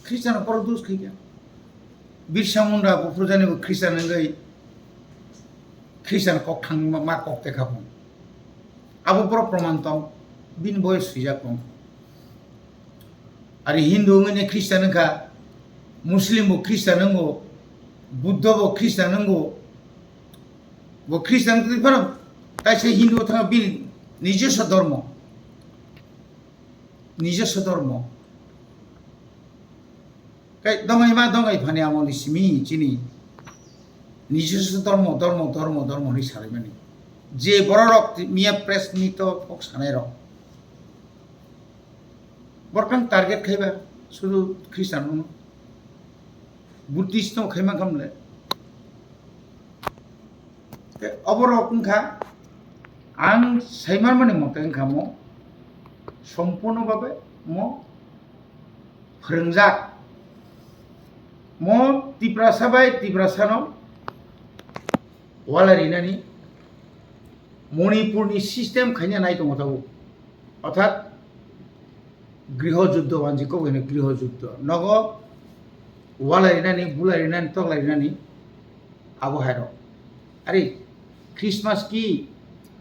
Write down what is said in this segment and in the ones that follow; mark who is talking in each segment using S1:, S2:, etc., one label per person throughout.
S1: খ্রিস্টান পর দোষ খাইয়া বিরসা মুন্ডা প্রজানিবো খ্রিস্টান গই খ্রিস্টান কক থাং मा কক देखाबो আবো পর প্রমাণ তম বিন বয়স সুইজা কম আর হিন্দু ngene খ্রিস্টান খা মুসলিম বো খ্রিস্টান ngो বুদ্ধ বো খ্রিস্টান ngो বো খ্রিস্টান কি ফর তাই সে হিন্দু থাকা বিন নিজস্ব ধর্ম কাই দঙ্গাই মা দঙ্গাই ফানে আমনি সিমি চিনি নিজস্ব ধর্ম নি সারে মানে যে বড় রক মিয়া প্রেস নিত ফক সানাই রক বরকান টার্গেট খাইবা শুধু খ্রিস্টান বুদ্ধিস্ট খাইমা খামলে অবরকমখা আং সাইমার মানে মতে খামো সম্পূর্ণভাবে ম फोरोंजाक म तिप्रासाबाय तिप्रासानो वालारिनानि मणिपुरनि सिस्टेम खायना नाय दङ ताबो अर्थात गृहयुद्ध वानजिको होनो गृहयुद्ध नग वालारिनानि बुलारिनानि तगलारिनानि आबहावायाव अरे क्रिसमास की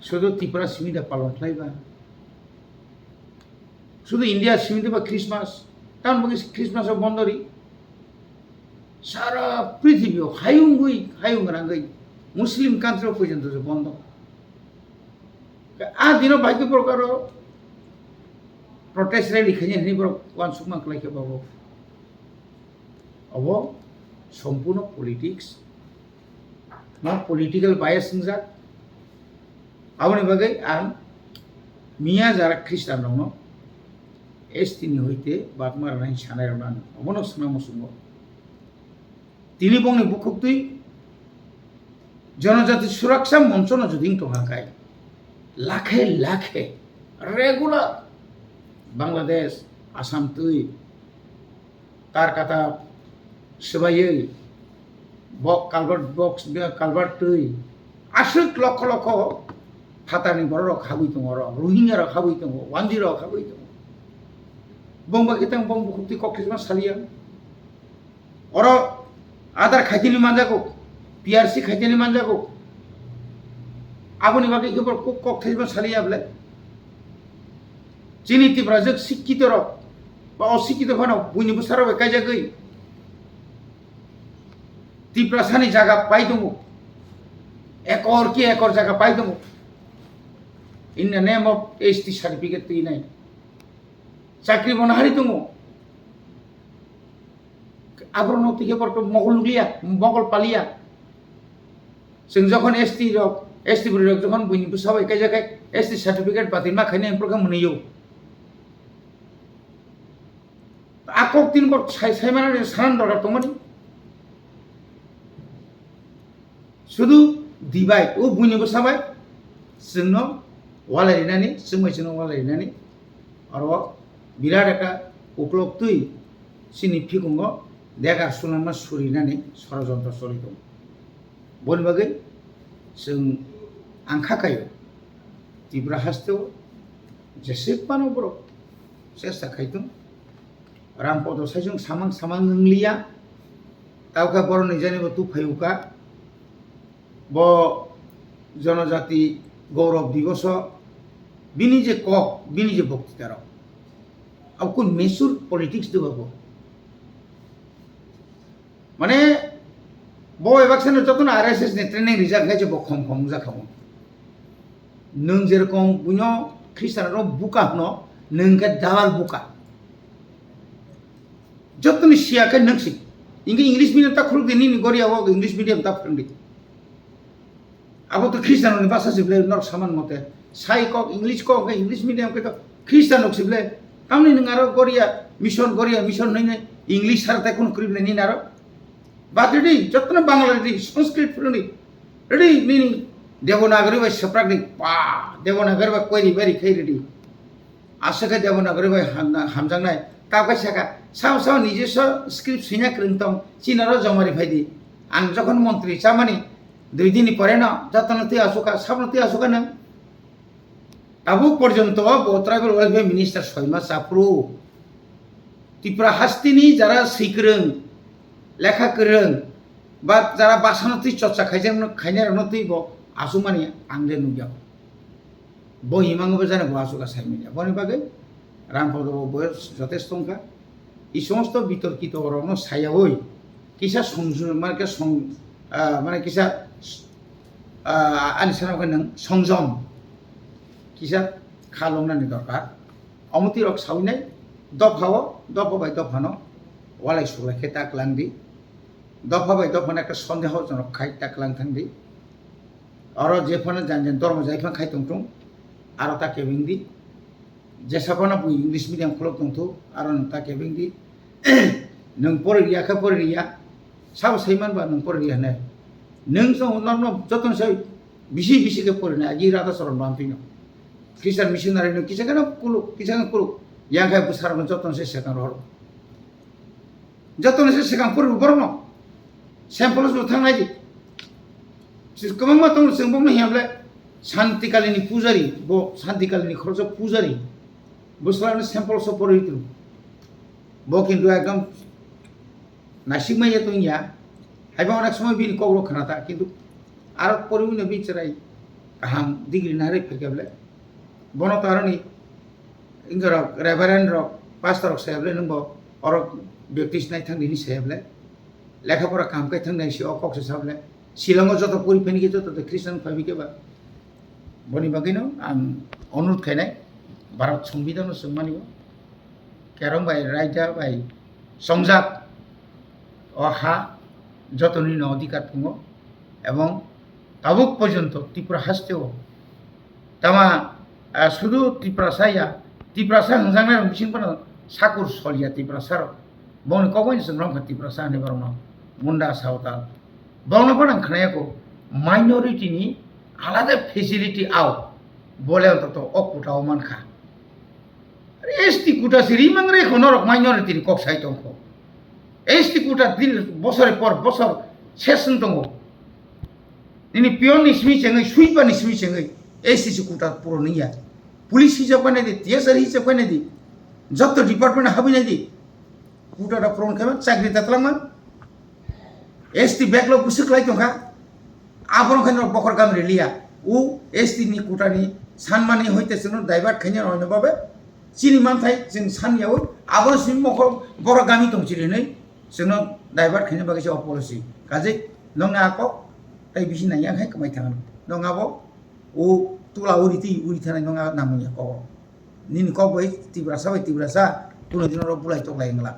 S1: শুধু ত্রিপুরা সীমিত পালন খাইবা শুধু ইন্ডিয়া সীমিত বা ক্রিসমাস কারণ বলি ক্রিসমাসও বন্ধরি সারা পৃথিবীও হাইউঙ্গরাঙ্গই মুসলিম কান্ট্রিও পর্যন্ত যে বন্ধ আ দিনও বাকি প্রকার প্রটেস্ট রেলি খাইনি হিনিবর ওয়ান সুকমান খাইকে পাবো অব সম্পূর্ণ পলিটিক্স না পলিটিক্যাল বায়াস সংজাক आवनि बागै आं मिया जारा ख्रिस्टान दङ एसटिनि हইতে बागमार नाय सानायाव नान अबनो सुनामो सुंगो तिनि बंनि बुखुक्ति जनजाति सुरक्षा मंच न जदिं तहाकाय लाखे रेगुलार बांग्लादेश आसाम तुई तारकाता सबायै बक कालबार्ट बक्स कालबार्ट तुई आसुक लक्ष फातानि बरक हाबुइ दङ रोहिंग्या रक हाबुइ दङ वानजि रक हाबुइ दङ बंबा कितां बंग बुखुक्ति कक्रिसमा सालिया अर आदार खाइतिनि मानजागो पीआरसी खाइतिनि मानजागो आबुनि बागै खबर कक्रिसमा सालियाब्ले जिनि तिब्राजक शिक्षित रक बा अशिक्षित फानाव बयनिबो साराव कायजागै तिब्रासानि जागा पाइ दङ एकड़ की एकड़ जागा पाइ दङ in the name of ST certificate to inay চাকরি বনহারি দङ আবরণ থেকে পর মগলুলিয়া মগল পালিয়া जों যখন एसटी बुरि रक যখন বইনিबो सबाय काय जागाय ST सार्टिफिकेट बातिमा खायने एमप्रखा मोनैयो आकक दिन बर सायमाना सानान दरकार दंमानि শুধু দিবাই ও বইনিबो सबाय जोंनो वालारिनानि जोंनो वालारिनानि आरो बिराद एका उपलब्धि सिनि फिगंग देगा सुनामा सुरिनानि षड़यंत्र चलिदों बनि बागै जों आंखाखायो तिब्रा हास्तेव जेसेबानो बर सेस्ता खायदों रामपद सायजों सामां नंलिया दावका बर निजानिबो तुफायुका ब जनजाति गौरव दिवस बिनि जे कक बिनि जे बक्तृतार अब कोन मेचुर पलिटिक्स देबाबो माने ब एबाक्सन जतन आरएसएस नि ट्रेनिं रिजाल्ट गायजे ब खम जाखामो नों जेरकम बुनो ख्रिस्टान बुका न नोंगा दाल बुका जतन सियाके नोंसि इंग्लिश मीडियम ता खुलु दिनि गरियाव इंग्लिश मीडियम ता फोरोंदि अब तो ख्रिस्टान भाषा सिबले नर सामान मते साइ कक इंग्लिश मीडियम के तो ख्रिस्टान सिबले तामनि नंगारो गरिया मिशन नै इंग्लिश सारते कोन करिबले नि नारो बादि जतन बांग्लादेश संस्कृत फोरोंदि रेडी नि देवनागरी बाय सप्रागनि पा देवनागरी बाय कोइरि बारि खैरेदि आसके देवनागरी बाय हामजांनाय ताकासाका साव निजेस स्क्रिप्ट सिना क्रिंतम चिनारो जमारि फाइदि आं जखन मन्त्री चामानि 2 दिन परे ना जतनते आसुका साबनते आसुका नों ताबो पर्यन्त ट्राइबल वेलफेयर मिनिस्टार 6 मास आप्रुव ত্রিপুরা হাস্তিনি যারা শিখরোং লেখা गोरों বা যারা বাসানতি চর্চা খাইনারনতি ব আসু মানে আংলে নুগিয়া বহিমাঙ্গবো জানাবো আসুকা সাইমিনিয়া বনি বাগে রামপদ বয়স যথেষ্ট সংখ্যা এই সমস্ত বিতর্কিত অরণ্য সায়াবই কিসা মানে কিসা আনি সানাকে নং সংযম কিসা খালংনানি দরকার অমতি রক সাউইনাই দফাও দফা বাই দফানো ওয়ালাই সুলাই খেতাক লাংদি দফা বাই দফানো একটা সন্দেহজনক খাই তাক লাং থাংদি আরো যেফানে জানজেন ধর্ম যাইফা খাই তংটং আরো তা কেবিংদি जेसाफाना बुई इंग्लिश मीडियम खलक दंथो आरो नोंता केबिंदि नों फरायरियाखा फरायरिया साब सैमान बा नों फरायरिया ने नों जो नर्न जतन सै बिसि बिसि के फरायना आजि Radha Saran बामपिनो Christian missionary no किसाना कुलु यांखाय बुसारन जतन सै सेकान हर जतन सै सेकान फराय बरनो सैम्पल जो थांनाय दि सिकमां मा तंग जों बंनो हेबले शान्तिकालिनी पुजारी बो शान्तिकालिनी खरज पुजारी बुसलानो सैम्पल सो फरायतु बो किन्तु एकदम नासिकमाय तंगिया हायबा अनेक समय बिनि कग्र खानाता किन्तु आरो परिबिनो बिचाराय गाहाम डिग्री नारै फेकेबले बनो तारनि इंगर रेभारेन्ड रक पास्टर रक साहेबले नंगो और बेप्टिस्ट नाय थांदिनि साहेबले लेखाफोरा कामकाय थांनाय सि अकक्स साहेबले शिलंआव जत परिफेनिके जत ख्रिस्टान फाबिकेबा बनि बागैनो आं अनुरोध खायनाय भारत संविधान सम्मानिव केरम बाय रायजा बाय संजात हा যতনি অধিকার দङ এবং তাবুক পর্যন্ত ত্রিপুরা হাসতেও তামা শুধু ত্রিপুরাসা হংজাंनाय बिसिंफोर साकुर सलिया ত্রিপুরাসাर बन कबन जों ত্রিপুরাসা ने बरनो मुंडा सावताल बनो पण खानायको माइनरिटीनि आलादा फेसिलिटी आव बोले तो अकुटाव मानखा एसटी कुटा सिरि मंगरे खनरक माइनरिटीनि कक साइतंखौ एसटी कुटा दिन बसरे पर बसर सेसन दङ दिनै पियन निसमि चेङै सुइपा निसमि चेङै एसटी कुटा पुरनिया पुलिस हिसाब बानाय दि टीएसआर हिसाब बानाय दि जत डिपार्टमेंट हाबिनाय दि कुटाटा पुरन खायमा चाकरि दातलामा एसटी बैकलग बुसुखलाय दंखा आबरन खायनो बखर गाम रेलिया उ एसटी नि कुटानि सानमानि हयते जों डाइभार्ट खायनो हयनोबाबे चिनि मानथाय जों सानयाव आबरन सिम मखर बर गामि दंचिरिनै जोंनो डाइभार्ट खायनो बागै जो पलिसि गाजै नंगा आको ताइ बिसि नायाखाय कमाय थागोन नंगाबो उ तुला उरि थानाय नंगा नामनि को निनि को बै तिब्रासा कुनो दिनर बुलाय तगलाय नला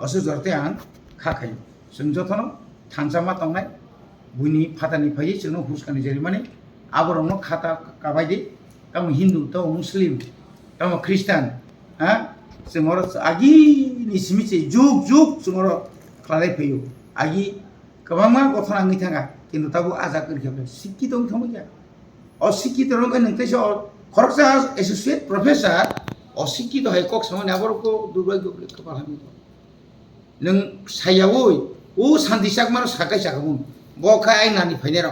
S1: असु जरते आं खाखाय जों जथन थानसामा तंनाय बुनि फातानि फायि जोंनो हुसकानि जेरिमानि आबरनो खाता काबायदि काम हिन्दू तो मुस्लिम काम ख्रिस्टान हा जोंर आगि निसमिचे जुग जोंर खालाय फैयो आगि गोबांमा गथना आंनि थाङा किन्तु ताबो आजा करिखाबे शिक्षित थमैया अशिक्षित रंग नंतेसो खरकसा एसोसिएट प्रोफेसर अशिक्षित है कक समने आबरको दुर्भाग्य कपालानि नों सायावै ओ सान्दिसाक मार साकाय साकामुन बखा आइनानि फाइनेर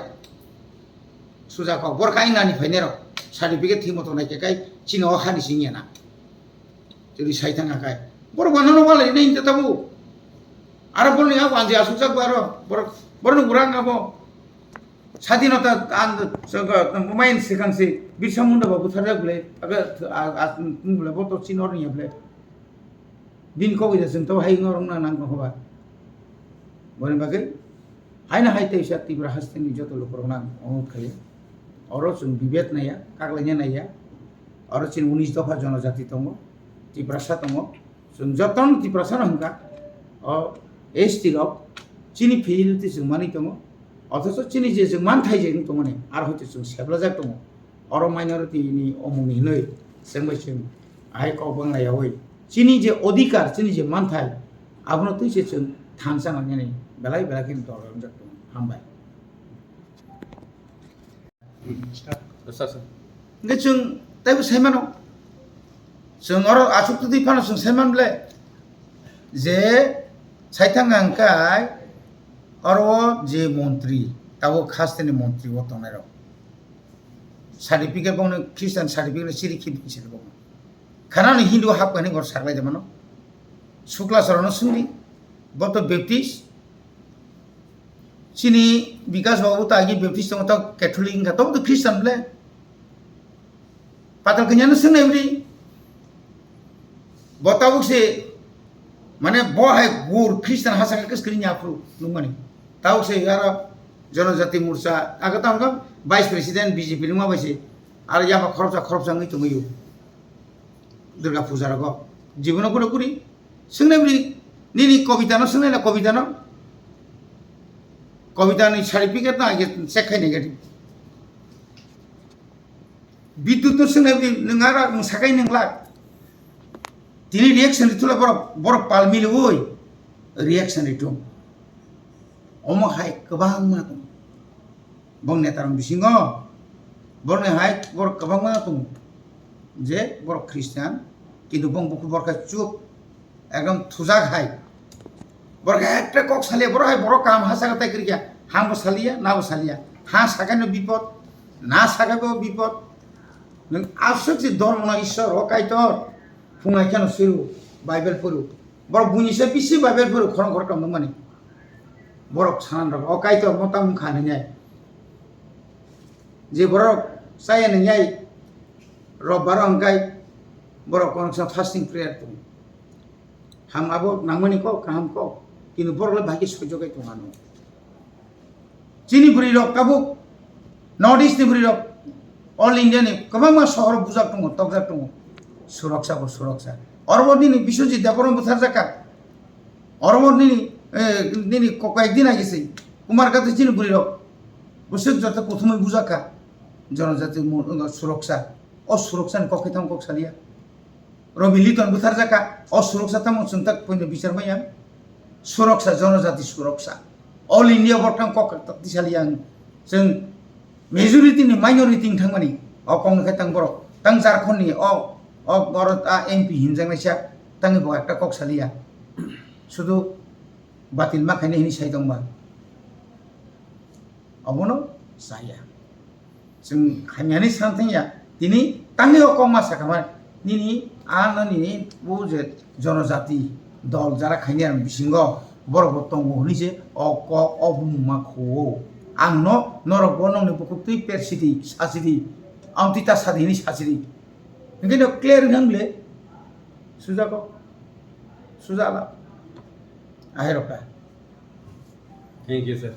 S1: सुजाखौ बरखा आइनानि फाइनेर सार्टिफिकेट थिमतो नायकेकाय चिनो हानि सिंयाना जुदि साइथाङाकाय बर बाननो वालाय नै तताबु आरो बरनि आ बांजे आसुजाक बारो बरनो गुरांगाबो स्वाधीनता माइन सेखांसि बिरसा मुन्डाबा बुथारजागले मुंगले बतो चिनरनियाबले दिन कबैदा जोंथ' हायङरंना नांगौबा बरनि बागै हायना हायते इसा ত্রিপুরা हास्तेनि जत लोकरना अनुरोध खायो और जों बिबेद नाया कागलायना नाया और चिन 19 दफा जनजाति दङ ত্রিপুরাসা दङ जों जतन ত্রিপুরাসা हंगा एसटी रक चिनि फेसिलिटी जों मानि दङ अथच चिनि जे जों मान थाइजे दङ माने आरो हयतो जों सेबलाजाक दङ और माइनरिटीनि अमुनि नै जों बैसों आइ क बांलायावै चिनि जे अधिकार चिनि जे मान थाइ आबनो तैसे जों थानसाङानि बेलाय बेलाखिन दरन जाक हामबाय ने जों ताइबो साइमानो जों और आसुक्ति दिफानो जों साइमानब्ले जे साइथाङांखाय और जे मंत्री ताबो खास्तेनि मंत्री वतनाय र सार्टिफिकेट बावनो ख्रिस्टान सार्टिफिकेट सिरि खिबि सिरि बावनो खानानि हिन्दू हाबकानि घर सागलाय देमानो শুক্লাচরণ সঙ্গী বত Baptist sini bikas babu tagi baptist tong tak catholic ka tong to christian ble patal kenyan sung na bri botabuk se mane bo hai gur christian hasa ka skrinya apru nungani tau se yara janajati mursa aga tang kam vice president bjp nungma baise ar ya ma khorsa ngai tungiyo durga puja rago jibono kure kuri sung na bri nini kobita no sung na kobita no কবিতা নি certificate না আগে check খাই negative বিদ্যুৎ সঙ্গে নঙারা সাকাই নংলা তিনি reaction তুলা বড় বড় পাল মিলে ওই রিয়াকশন ইটুম অম হাই গোবাং মা তুম বং নেতারম বিসিङ বড় হাই বড় গোবাং মা তুম যে বড় খ্রিস্টান কিন্তু বং বুকু বড়কা চুপ একদম থুজাক হাই বড় একটা কক সালিয়া বড় হাই বড় কাম হাসা কথা করিয়া হামবো সালিয়া নাও সালিয়া হা সাকানো বিপদ না সাকাবো বিপদ নং আসক যে ধর্ম না ঈশ্বর অকাইতর ফুঙাই কেন সেরু বাইবেল পড়ু বড় বুনিসে পিসি বাইবেল পড়ু খরং খর কাম মানে বড় ছান রব অকাইতর মতা মুখা নেই যে বড় সায়া নেই রববার অঙ্কাই বড় কোন ফাস্টিং প্রেয়ার তো হাম আবো নাংমানি কো কাম কো কিন্তু বড় ভাগ্য সহ্য গাই তো মানো চিনি বুড়ি রক কাবুক নর্থ ইস্টনি বুড়ি রক অল ইন্ডিয়ানি गोबां मा शहर बुजाक दङ तकजाक दङ सुरक्षाखौ सुरक्षा अरबनि बिश्वजित देवबरम बुथारजाका अरबनि निनि कয়েকদিন আগেছে কুমারঘাটে চিনি বুড়ি রক বসে যত প্রথমে বুজাকা জনজাতি সুরক্ষা অসুরক্ষানি ককেতাম কক সালিয়া रवि लिटन बुथारजाका असुरक्षा तम सुनता पयनो बिचार माया सुरक्षा जनजाति सुरक्षा ऑल इंडिया बर्तन कक तिसालिया जों मेजरिटी नि माइनरिटी थांमानि अ कौन खायतां बर तां झारखंड नि अ भारत आ एमपी हिनजांनायसा तांनि बो एकटा कक सालिया शुधु बातिल मा खायने हिनि साइ दंबा अबनो साया जों खायनानै सानथांया दिनै तांनि अकम मा साखामा निनि आनानि बुजे जनजाति दल जारा खायनार बिसिङ बरफ दङ हनिसे अक अबुमाखौ आं न नरक बनंनि बुकुति पेरसिदि सासिदि आमतिता सादिनि सासिदि ओंखायनो क्लियर होनब्ले सुजाको सुजाला आहेरका
S2: थैंक यू सर